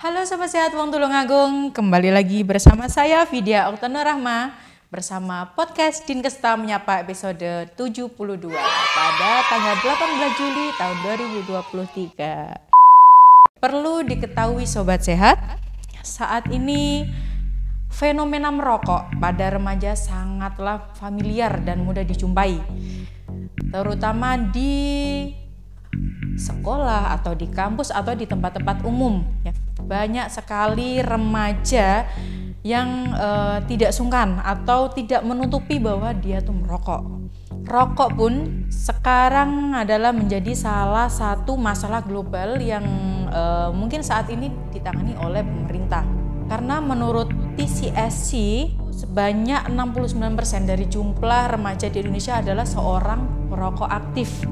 Halo Sobat Sehat Wong Tulungagung, kembali lagi bersama saya Vidya Oktana Rahma bersama podcast Dinkesta Menyapa episode 72 pada tanggal 18 Juli tahun 2023. Perlu diketahui Sobat Sehat, saat ini fenomena merokok pada remaja sangatlah familiar dan mudah dijumpai, terutama di sekolah atau di kampus atau di tempat-tempat umum ya. Banyak sekali remaja yang tidak sungkan atau tidak menutupi bahwa dia tuh merokok. Rokok pun sekarang adalah menjadi salah satu masalah global yang mungkin saat ini ditangani oleh pemerintah. Karena menurut TCSC sebanyak 69% dari jumlah remaja di Indonesia adalah seorang perokok aktif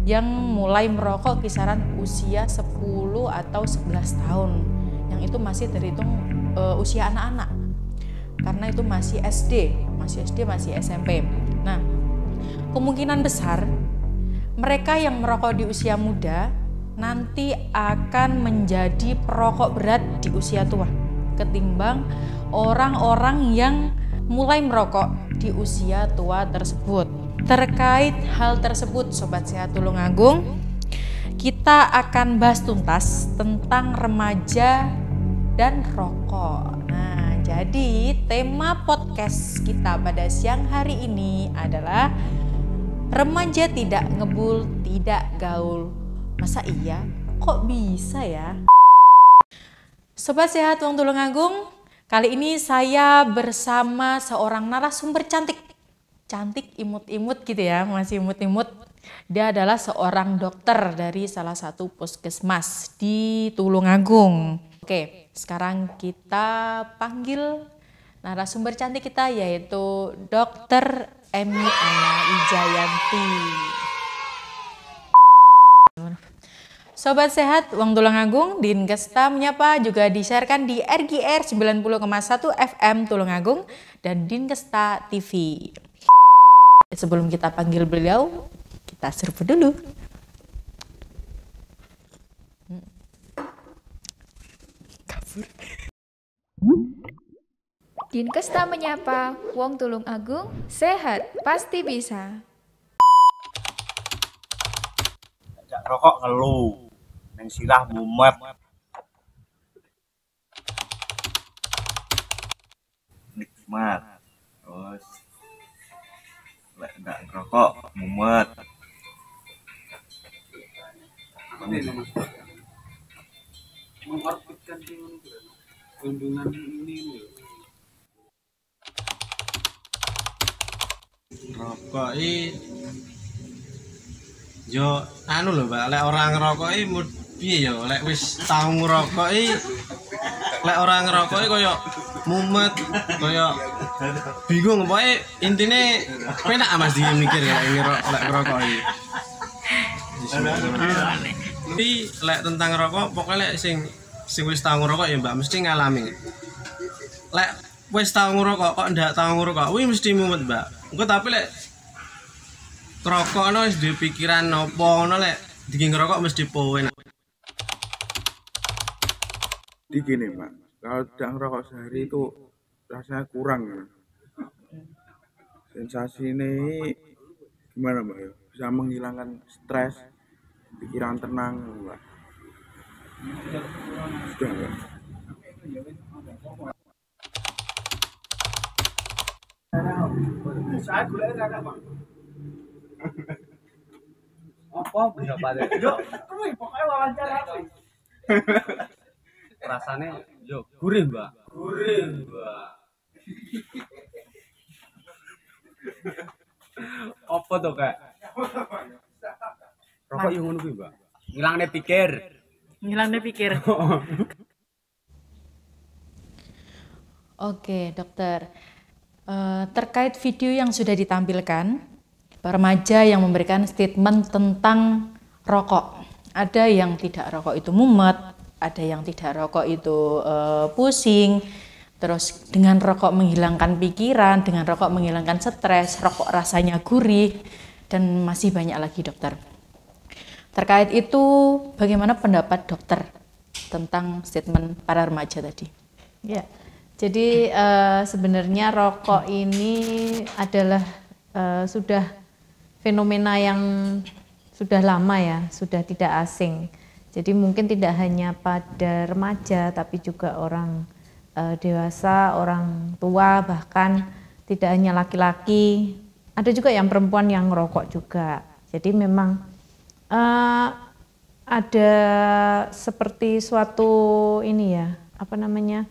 yang mulai merokok kisaran usia 10 atau 11 tahun, yang itu masih terhitung usia anak-anak karena itu masih SD, masih SMP. Nah, kemungkinan besar mereka yang merokok di usia muda nanti akan menjadi perokok berat di usia tua ketimbang orang-orang yang mulai merokok di usia tua tersebut. Terkait hal tersebut Sobat Sehat Tulungagung, kita akan bahas tuntas tentang remaja dan rokok. Nah, jadi tema podcast kita pada siang hari ini adalah remaja tidak ngebul, tidak gaul. Masa iya? Kok bisa ya? Sobat Sehat Wong Tulungagung, kali ini saya bersama seorang narasumber cantik imut-imut gitu ya, masih imut-imut. Dia adalah seorang dokter dari salah satu puskesmas di Tulungagung. Oke, sekarang kita panggil narasumber cantik kita yaitu Dr. Emi Ana Wijayanti. Sobat Sehat Wong Tulungagung, Dinkesta Menyapa juga disiarkan di RGR 90,1 FM Tulungagung dan Dinkesta TV. Sebelum kita panggil beliau, kita serbu dulu. Kabur. Dinkesta Menyapa, Wong Tulungagung, sehat pasti bisa. Jak rokok ngeluh, neng sirah mumet. Nikmat. Terus lek ndak ngerokok mumet. Mengorbitkan kandungan ini rokok yo anu lho Mbak, lek orang ngerokok piye yo, lek wis tau ngerokok lek orang ngerokok kaya mumet, kaya bingung, pokoke intine penak Mas dia mikir ya lek ngerokok Tapi lek tentang rokok, pokoknya lek sing wis tau ngerokok ya Mbak mesti ngalami. Lek wis tau ngerokok kok ndak tau ngerokok, kuwi mesti mumet Mbak. Engko tapi lek ngerokok ono wis duwe pikiran apa ngono lek diki ngerokok mesti poen. Jadi gini Mbak, kalau tidak ngerokok sehari itu rasanya kurang ya. Sensasi ini gimana Mbak ya? Bisa menghilangkan stres, pikiran tenang Mbak. Sudah Mbak. Apa berapa deh? Yo, pokoknya wawancara. Rasanya yo gurih, Mbak. Gurih, Mbak. Apa tuh, Kak? Rokok yang ngono kuwi, Mbak. Ngilangne pikir. Oke, dokter. Terkait video yang sudah ditampilkan, remaja yang memberikan statement tentang rokok. Ada yang tidak rokok itu mumet, ada yang tidak rokok itu pusing, terus dengan rokok menghilangkan pikiran, dengan rokok menghilangkan stres, rokok rasanya gurih, dan masih banyak lagi dokter. Terkait itu, bagaimana pendapat dokter tentang statement para remaja tadi. Ya, jadi sebenarnya rokok ini adalah sudah fenomena yang sudah lama ya, sudah tidak asing. Jadi mungkin tidak hanya pada remaja, tapi juga orang dewasa, orang tua, bahkan tidak hanya laki-laki, ada juga yang perempuan yang ngerokok juga. Jadi memang ada seperti suatu ini ya, apa namanya,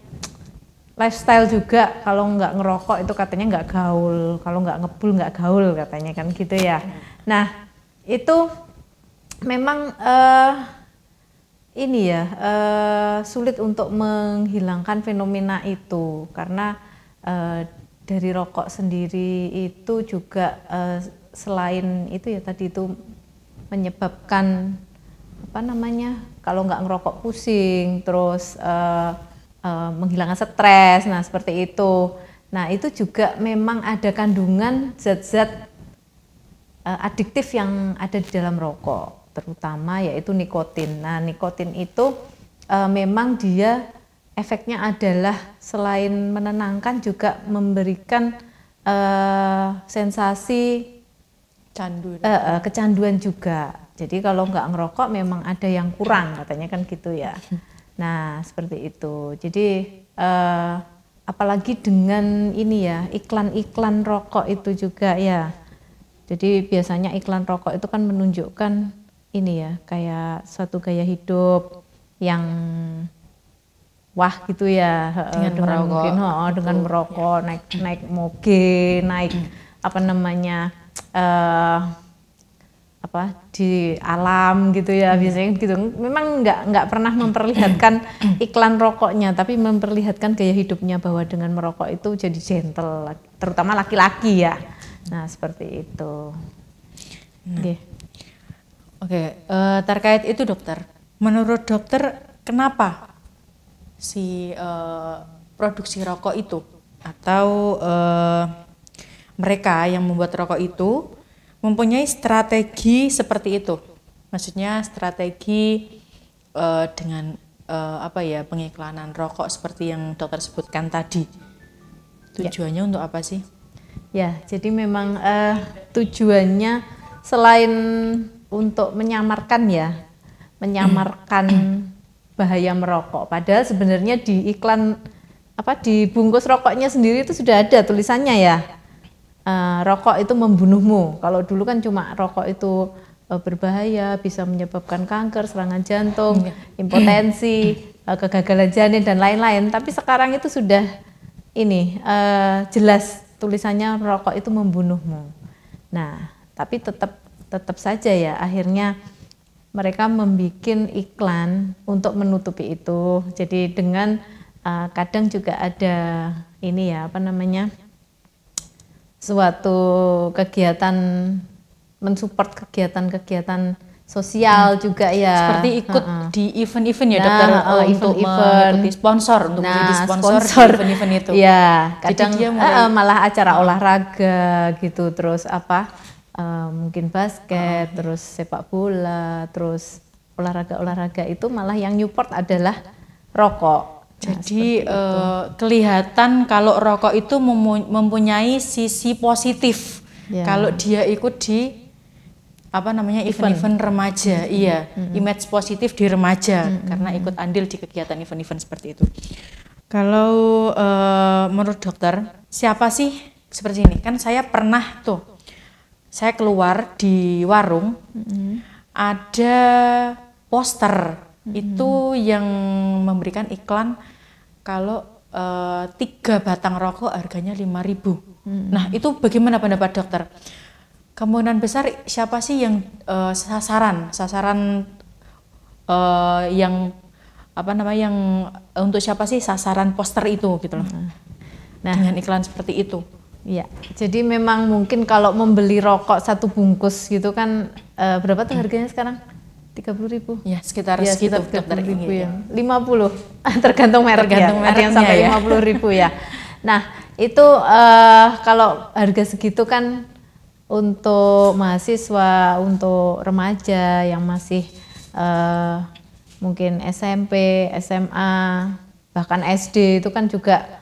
lifestyle juga. Kalau nggak ngerokok itu katanya nggak gaul, kalau nggak ngebul nggak gaul katanya kan gitu ya. Nah itu memang ini ya sulit untuk menghilangkan fenomena itu karena dari rokok sendiri itu juga selain itu ya tadi itu menyebabkan apa namanya, kalau nggak ngerokok pusing, terus menghilangkan stres, nah seperti itu. Nah itu juga memang ada kandungan zat-zat adiktif yang ada di dalam rokok, terutama yaitu nikotin. Nah nikotin itu memang dia efeknya adalah selain menenangkan juga memberikan sensasi kecanduan juga. Jadi kalau nggak ngerokok memang ada yang kurang katanya kan gitu ya. Nah seperti itu. Jadi apalagi dengan ini ya iklan-iklan rokok itu juga ya. Jadi biasanya iklan rokok itu kan menunjukkan ini ya kayak suatu gaya hidup yang wah gitu ya dengan mungkin dengan merokok, naik moge, naik apa namanya di alam gitu ya biasanya gitu. Memang nggak pernah memperlihatkan iklan rokoknya, tapi memperlihatkan gaya hidupnya bahwa dengan merokok itu jadi gentle, terutama laki-laki ya. Nah seperti itu. Oke, terkait itu dokter, menurut dokter kenapa si produksi rokok itu atau mereka yang membuat rokok itu mempunyai strategi seperti itu? Maksudnya strategi dengan pengiklanan rokok seperti yang dokter sebutkan tadi. Tujuannya untuk apa sih? Ya, jadi memang tujuannya selain untuk menyamarkan bahaya merokok. Padahal sebenarnya di iklan di bungkus rokoknya sendiri itu sudah ada tulisannya ya. Rokok itu membunuhmu. Kalau dulu kan cuma rokok itu berbahaya, bisa menyebabkan kanker, serangan jantung, impotensi, kegagalan janin dan lain-lain. Tapi sekarang itu sudah jelas tulisannya rokok itu membunuhmu. Nah, tapi tetap saja ya akhirnya mereka membuat iklan untuk menutupi itu. Jadi dengan kadang juga ada suatu kegiatan mensupport kegiatan sosial juga ya. Seperti ikut di event-event ya dokter untuk mengikuti sponsor, untuk menjadi sponsor di event-event itu. Ya, kadang dia malah acara olahraga gitu, terus mungkin basket, terus sepak bola, terus olahraga itu malah yang nyupport adalah rokok. Jadi kelihatan kalau rokok itu mempunyai sisi positif. Kalau dia ikut di event-event remaja, image positif di remaja karena ikut andil di kegiatan event-event seperti itu. Kalau menurut dokter, siapa sih seperti ini? Kan saya pernah saya keluar di warung, ada poster itu yang memberikan iklan kalau 3 batang rokok harganya 5.000. Nah itu bagaimana pendapat dokter? Kemungkinan besar siapa sih yang sasaran yang yang untuk siapa sih sasaran poster itu gitu loh? Nah dengan iklan seperti itu. Ya, jadi memang mungkin kalau membeli rokok 1 bungkus gitu kan berapa tuh harganya sekarang? 30.000. Ya, sekitar segitu dokter. 30.000 ya. 50. Tergantung merek ya. Ada yang sampai 50.000 ya. Nah, itu kalau harga segitu kan untuk mahasiswa, untuk remaja yang masih mungkin SMP, SMA, bahkan SD itu kan juga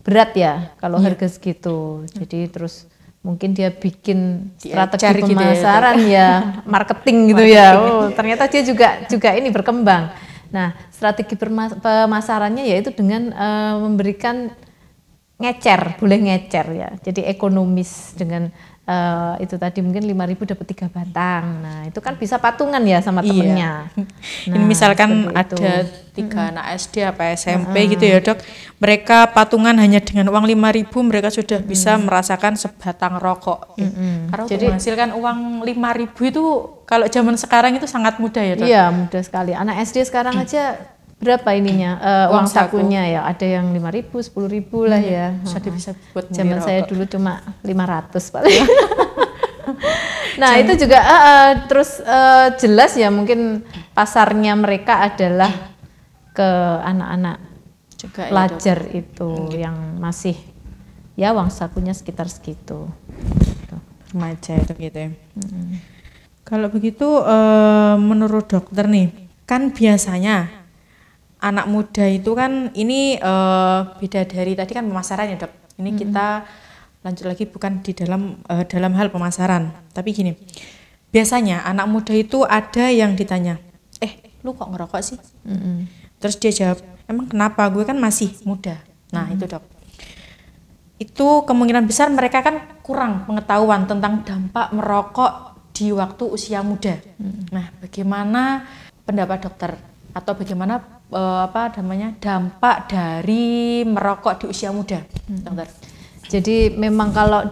berat ya kalau harga segitu. Jadi terus mungkin dia bikin strategi gitu pemasaran ya, marketing gitu ya. Oh, ternyata dia juga ini berkembang. Nah, strategi pemasarannya yaitu dengan memberikan boleh ngecer ya. Jadi ekonomis dengan itu tadi mungkin 5.000 dapat 3 batang. Nah, itu kan bisa patungan ya sama temennya. Nah, ini misalkan ada 3 anak SD apa SMP gitu ya Dok. Mereka patungan hanya dengan uang 5.000 mereka sudah bisa merasakan sebatang rokok. Karena untuk menghasilkan uang 5.000 itu kalau zaman sekarang itu sangat mudah ya Dok. Iya, mudah sekali. Anak SD sekarang aja berapa ininya uang sakunya ya, ada yang 5.000, 10.000 lah ya. Sudah bisa buat zaman saya dulu cuma 500 paling. Nah itu juga terus jelas ya mungkin pasarnya mereka adalah ke anak-anak juga pelajar ya, itu yang masih ya uang sakunya sekitar segitu. Remaja itu gitu ya. Kalau begitu menurut dokter nih, kan biasanya anak muda itu kan ini beda dari tadi kan pemasaran ya Dok. Ini kita lanjut lagi bukan di dalam hal pemasaran, tapi gini. Biasanya anak muda itu ada yang ditanya, lu kok ngerokok sih? Terus dia jawab, emang kenapa? Gue kan masih muda. Nah itu Dok. Itu kemungkinan besar mereka kan kurang pengetahuan tentang dampak merokok di waktu usia muda. Nah, bagaimana pendapat dokter atau bagaimana dampak dari merokok di usia muda, dokter? Jadi memang kalau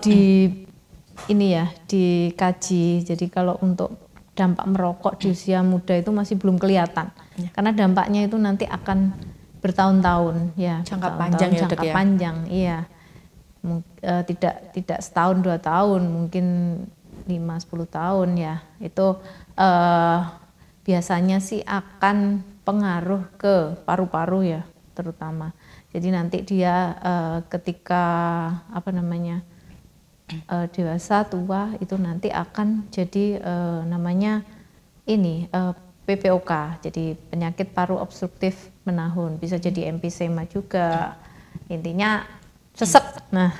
dikaji, jadi kalau untuk dampak merokok di usia muda itu masih belum kelihatan, karena dampaknya itu nanti akan bertahun-tahun ya, jangka panjang ya Dok ya. Panjang, iya. Tidak setahun 2 tahun, mungkin 5-10 tahun ya. Itu biasanya sih akan pengaruh ke paru-paru ya terutama. Jadi nanti dia ketika dewasa tua itu nanti akan jadi namanya PPOK, jadi penyakit paru obstruktif menahun, bisa jadi emfisema juga. Intinya sesek. Nah,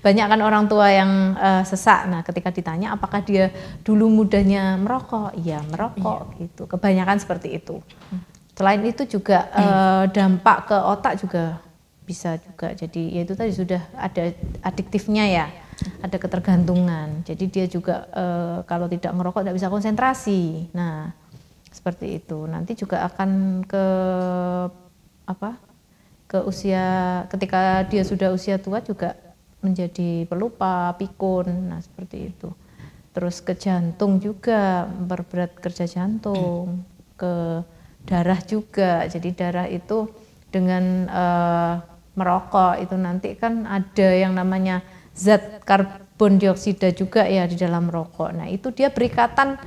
banyak kan orang tua yang sesak. Nah, ketika ditanya apakah dia dulu mudanya merokok, ya merokok gitu. Kebanyakan seperti itu. Selain itu juga dampak ke otak juga bisa juga. Jadi ya itu tadi sudah ada adiktifnya ya, ada ketergantungan. Jadi dia juga kalau tidak merokok tidak bisa konsentrasi. Nah, seperti itu. Nanti juga akan ke usia, ketika dia sudah usia tua juga menjadi pelupa, pikun, nah seperti itu. Terus ke jantung juga, memperberat kerja jantung, ke darah juga. Jadi darah itu dengan merokok itu nanti kan ada yang namanya zat karbon dioksida juga ya di dalam rokok. Nah itu dia berikatan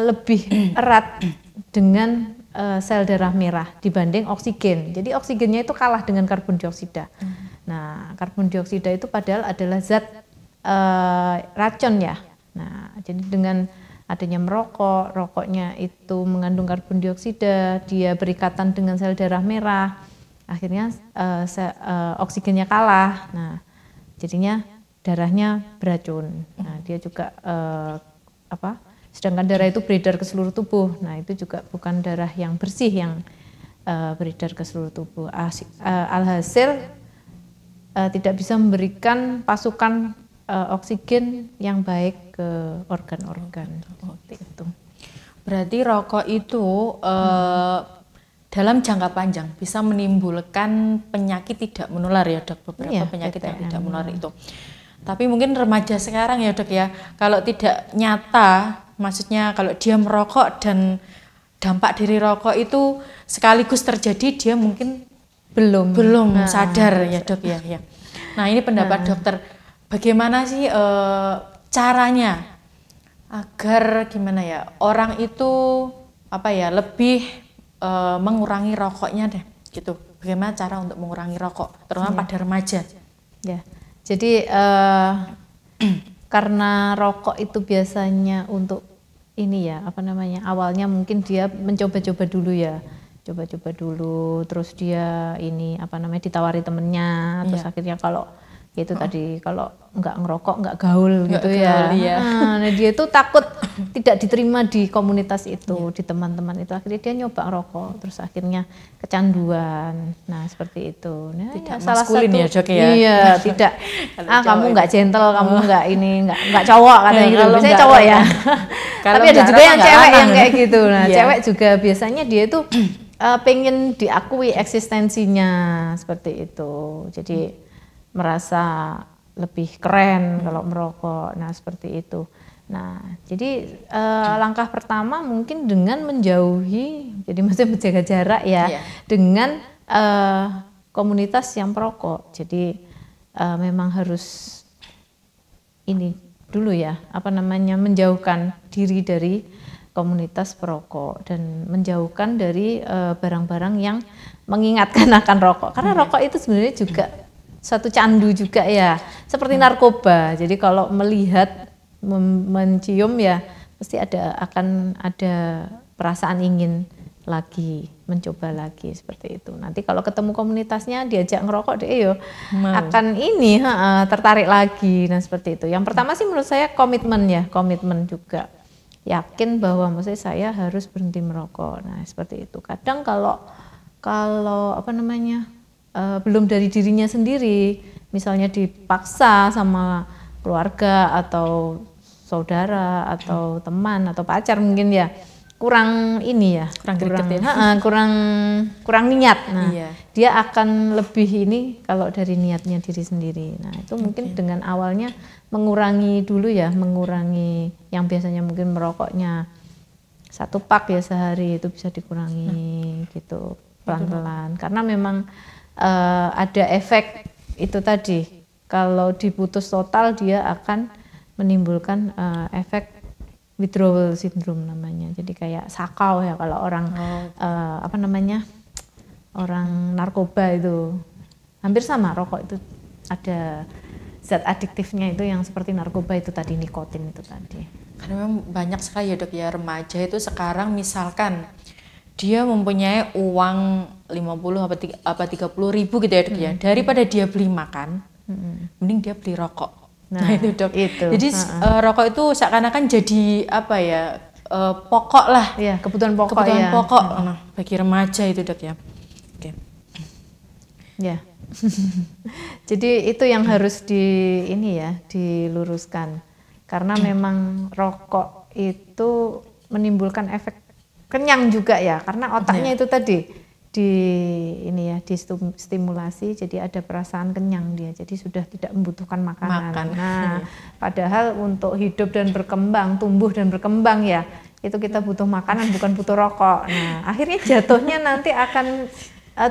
lebih erat dengan sel darah merah dibanding oksigen. Jadi oksigennya itu kalah dengan karbon dioksida. Nah, karbon dioksida itu padahal adalah zat racun ya. Nah, jadi dengan adanya merokok, rokoknya itu mengandung karbon dioksida, dia berikatan dengan sel darah merah, akhirnya oksigennya kalah. Nah, jadinya darahnya beracun. Nah, dia juga sedangkan darah itu beredar ke seluruh tubuh. Nah, itu juga bukan darah yang bersih yang beredar ke seluruh tubuh. Alhasil tidak bisa memberikan pasukan oksigen yang baik ke organ-organ. Seperti itu. Berarti rokok itu dalam jangka panjang bisa menimbulkan penyakit tidak menular ya Dok, beberapa penyakit yang tidak menular itu. Tapi mungkin remaja sekarang ya Dok ya, kalau tidak nyata, maksudnya kalau dia merokok dan dampak dari rokok itu sekaligus terjadi, dia mungkin belum sadar ya Dok ya. Nah ini pendapat dokter, bagaimana sih caranya agar gimana ya orang itu lebih mengurangi rokoknya deh gitu. Bagaimana cara untuk mengurangi rokok terutama pada remaja? Ya. Jadi karena rokok itu biasanya untuk ini ya, apa namanya, awalnya mungkin dia mencoba-coba dulu ya, coba-coba dulu, terus dia ini apa namanya ditawari temennya, terus akhirnya kalau itu tadi kalau nggak ngerokok nggak gaul gitu ya. Nah dia itu takut tidak diterima di komunitas itu, di teman-teman itu, akhirnya dia nyoba ngerokok, terus akhirnya kecanduan. Nah seperti itu. Nah, Tidak salah maskulin satu ya, Dok, ya? iya tidak. Kalau Kamu cowok nggak gentle, kamu nggak ini nggak cowok katanya gitu. kalau Biasanya nggak cowok ya. Kalau Tapi ada nggak juga rokok yang nggak cewek lanang. yang kayak gitu. Nah Iya. cewek juga biasanya dia itu pengen diakui eksistensinya seperti itu. Jadi merasa lebih keren kalau merokok. Nah seperti itu. Nah jadi langkah pertama mungkin dengan menjauhi, jadi maksudnya menjaga jarak ya, Iya. dengan komunitas yang perokok. Jadi memang harus ini dulu ya, apa namanya, menjauhkan diri dari komunitas perokok dan menjauhkan dari barang-barang yang mengingatkan akan rokok. Karena rokok itu sebenarnya juga satu candu juga ya, seperti narkoba. Jadi kalau melihat, mencium ya, pasti akan ada perasaan ingin lagi, mencoba lagi seperti itu. Nanti kalau ketemu komunitasnya diajak ngerokok, dia yo akan ini tertarik lagi. Nah seperti itu. Yang pertama sih menurut saya komitmen ya, komitmen juga. Yakin bahwa maksudnya saya harus berhenti merokok. Nah seperti itu. Kadang kalau apa namanya, belum dari dirinya sendiri, misalnya dipaksa sama keluarga atau saudara atau teman atau pacar mungkin ya, kurang ini ya, kurang niat. Nah dia akan lebih ini kalau dari niatnya diri sendiri. Nah itu mungkin dengan awalnya mengurangi dulu ya, mengurangi yang biasanya mungkin merokoknya 1 pak ya sehari, itu bisa dikurangi gitu pelan-pelan. Karena memang ada efek itu tadi, kalau diputus total dia akan menimbulkan efek withdrawal syndrome namanya. Jadi kayak sakau ya kalau orang apa namanya, orang narkoba itu hampir sama, rokok itu ada zat adiktifnya itu yang seperti narkoba itu tadi, nikotin itu tadi. Karena memang banyak sekali ya Dok ya, remaja itu sekarang misalkan dia mempunyai uang 50 apa 30 ribu gitu ya Dok ya, daripada dia beli makan, mending dia beli rokok. Nah itu Dok. Jadi rokok itu seakan-akan jadi apa ya, pokok lah. Ya, kebutuhan pokok. Kebutuhan pokok bagi remaja itu Dok ya. Oke. Ya. Jadi itu yang harus diluruskan. Karena memang rokok itu menimbulkan efek kenyang juga ya, karena otaknya itu tadi distimulasi, jadi ada perasaan kenyang dia, jadi sudah tidak membutuhkan makanan. Nah, padahal untuk hidup dan berkembang, tumbuh dan berkembang ya, itu kita butuh makanan, bukan butuh rokok. Nah, akhirnya jatuhnya nanti akan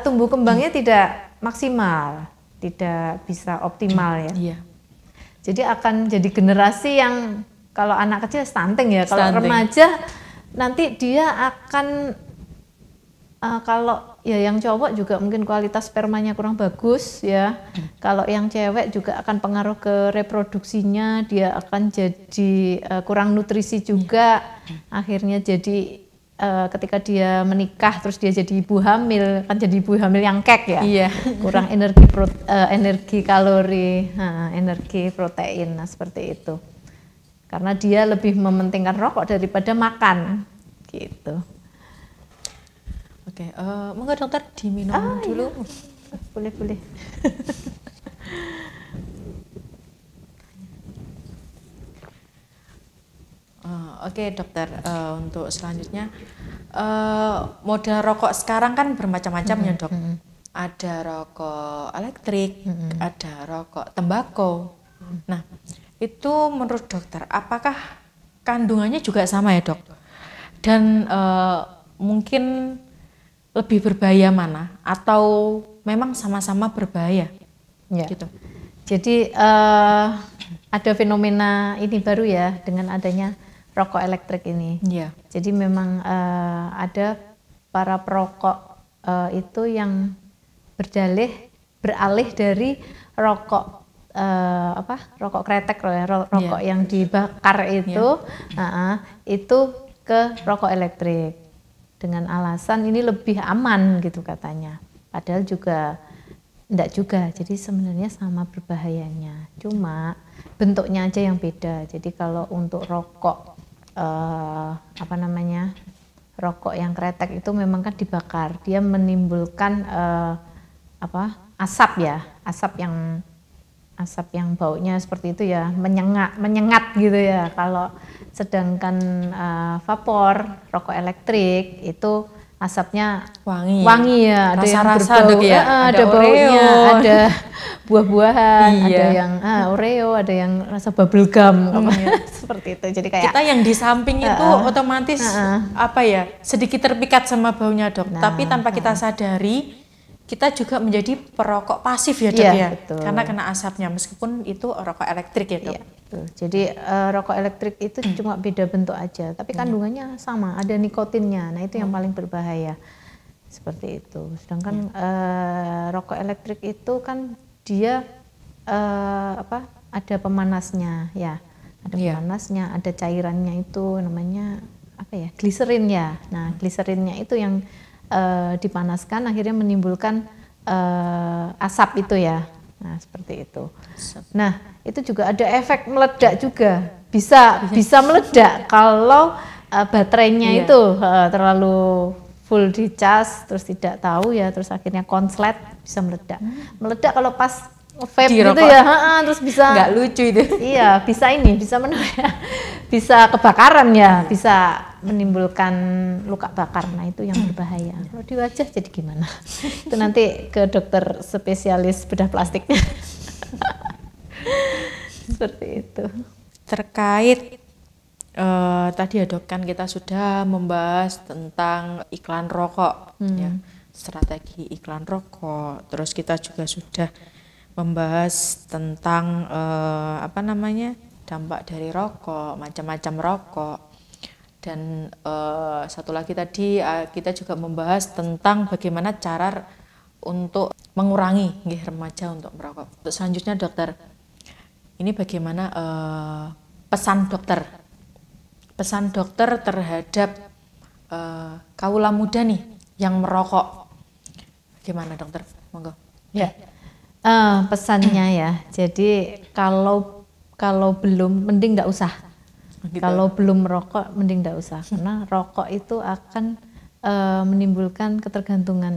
tumbuh kembangnya tidak maksimal, tidak bisa optimal ya. Iya. Jadi akan jadi generasi yang kalau anak kecil stunting ya, kalau remaja nanti dia akan kalau ya yang cowok juga mungkin kualitas spermanya kurang bagus ya. Kalau yang cewek juga akan pengaruh ke reproduksinya, dia akan jadi kurang nutrisi juga. Akhirnya jadi ketika dia menikah terus dia jadi ibu hamil, kan jadi ibu hamil yang kek ya. Iya. Kurang energi kalori, energi protein, nah seperti itu. Karena dia lebih mementingkan rokok daripada makan, gitu. Oke, monggo dokter diminum dulu. Iya. Boleh. Oke dokter, untuk selanjutnya model rokok sekarang kan bermacam-macam ya Dok. Ada rokok elektrik, ada rokok tembakau. Nah, itu menurut dokter apakah kandungannya juga sama ya Dok? Dan mungkin lebih berbahaya mana? Atau memang sama-sama berbahaya? Ya. Gitu. Jadi ada fenomena ini baru ya dengan adanya rokok elektrik ini. Iya. Jadi memang ada para perokok itu yang beralih dari rokok rokok kretek loh ya, rokok yang dibakar itu ke rokok elektrik dengan alasan ini lebih aman gitu katanya. Padahal juga enggak juga. Jadi sebenarnya sama berbahayanya. Cuma bentuknya aja yang beda. Jadi kalau untuk rokok rokok yang kretek itu memang kan dibakar. Dia menimbulkan asap yang baunya seperti itu ya, menyengat gitu ya. Kalau sedangkan vapor rokok elektrik itu asapnya wangi ya, ada yang berbau, ada baunya, ada buah-buahan, ada yang Oreo, ada yang rasa bubble gum seperti itu. Jadi kayak kita yang di samping itu otomatis sedikit terpikat sama baunya, Dok. Tapi tanpa kita sadari kita juga menjadi perokok pasif ya, Dok ya. Betul. Karena kena asapnya meskipun itu rokok elektrik ya, Dok. Betul. Jadi rokok elektrik itu cuma beda bentuk aja, tapi kandungannya sama, ada nikotinnya. Nah, itu yang paling berbahaya. Seperti itu. Sedangkan rokok elektrik itu kan dia ada pemanasnya ya. Ada pemanasnya, ada cairannya itu namanya gliserin ya. Nah, gliserinnya itu yang dipanaskan akhirnya menimbulkan asap itu ya. Nah, seperti itu. Nah, itu juga ada efek meledak juga. Bisa meledak kalau baterainya itu terlalu full dicas, terus tidak tahu ya, terus akhirnya konslet, bisa meledak. Meledak kalau pas vape gitu ya, terus bisa nggak lucu itu. Iya, bisa kebakaran ya, bisa menimbulkan luka bakar. Nah, itu yang berbahaya. Kalau di wajah jadi gimana? Itu nanti ke dokter spesialis bedah plastiknya. Seperti itu. Terkait tadi ya, Dok, kan kita sudah membahas tentang iklan rokok ya, strategi iklan rokok. Terus kita juga sudah membahas tentang dampak dari rokok, macam-macam rokok. Dan satu lagi tadi kita juga membahas tentang bagaimana cara untuk mengurangi remaja untuk merokok. Untuk selanjutnya, Dokter, ini bagaimana pesan dokter terhadap kaula muda nih yang merokok? Gimana, Dokter? Monggo. Ya. Pesannya ya. Jadi kalau belum mending enggak usah. Gitu. Kalau belum merokok mending enggak usah, karena rokok itu akan menimbulkan ketergantungan,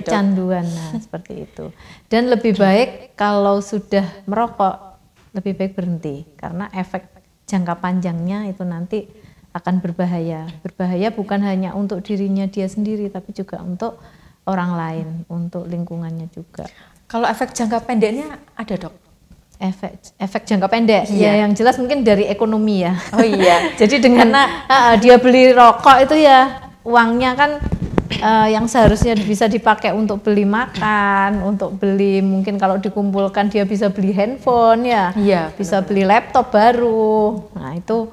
kecanduan. Nah, seperti itu. Dan lebih baik kalau sudah merokok lebih baik berhenti, karena efek jangka panjangnya itu nanti akan berbahaya. Berbahaya bukan hanya untuk dirinya dia sendiri, tapi juga untuk orang lain, untuk lingkungannya juga. Kalau efek jangka pendeknya ada, Dok? Efek jangka pendek, ya yang jelas mungkin dari ekonomi ya. Oh iya. Jadi dengan dia beli rokok itu ya uangnya kan yang seharusnya bisa dipakai untuk beli makan, untuk beli mungkin kalau dikumpulkan dia bisa beli handphone ya, bisa beli laptop baru. Nah, itu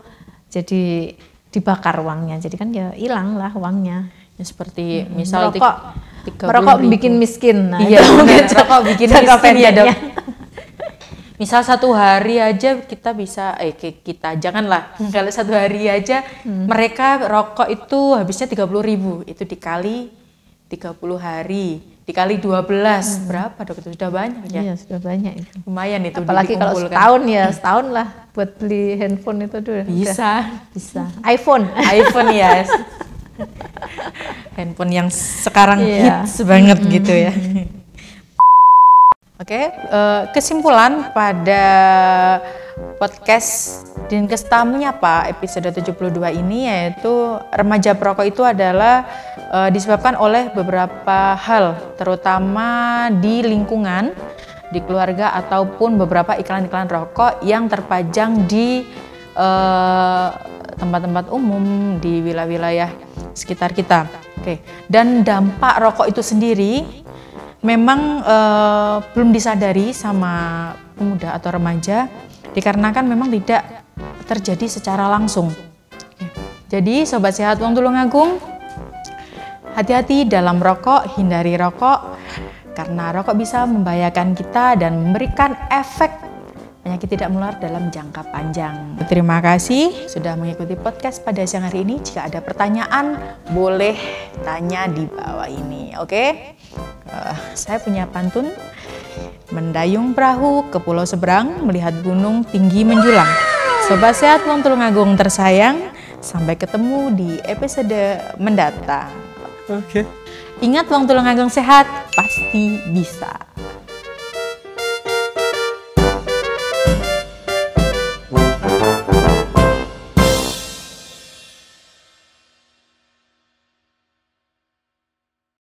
jadi dibakar uangnya, jadi kan ya hilang lah uangnya. Ya, seperti misal merokok bikin miskin. Nah, iya, merokok bikin miskin ya, Dok. Misal satu hari aja kita bisa, janganlah, kalau satu hari aja mereka rokok itu habisnya 30.000, itu dikali 30 hari, dikali 12, berapa, Dok? Itu sudah banyak ya? Iya, sudah banyak itu. Lumayan itu. Apalagi kalau setahun ya, setahun lah buat beli handphone itu dulu. Bisa. iPhone ya. Handphone yang sekarang hits banget gitu ya. Oke, kesimpulan pada podcast Dinkes Menyapa episode 72 ini yaitu remaja perokok itu adalah disebabkan oleh beberapa hal, terutama di lingkungan, di keluarga ataupun beberapa iklan-iklan rokok yang terpajang di tempat-tempat umum di wilayah-wilayah sekitar kita. Oke, dan dampak rokok itu sendiri memang belum disadari sama pemuda atau remaja dikarenakan memang tidak terjadi secara langsung. Jadi Sobat Sehat Wong Tulungagung, hati-hati dalam rokok, hindari rokok karena rokok bisa membahayakan kita dan memberikan efek penyakit tidak menular dalam jangka panjang. Terima kasih sudah mengikuti podcast pada siang hari ini. Jika ada pertanyaan, boleh tanya di bawah ini, oke? Saya punya pantun. Mendayung perahu ke pulau seberang, melihat gunung tinggi menjulang. Sobat Sehat Wong Tulungagung tersayang, sampai ketemu di episode mendatang. Oke. Ingat, Wong Tulungagung sehat pasti bisa.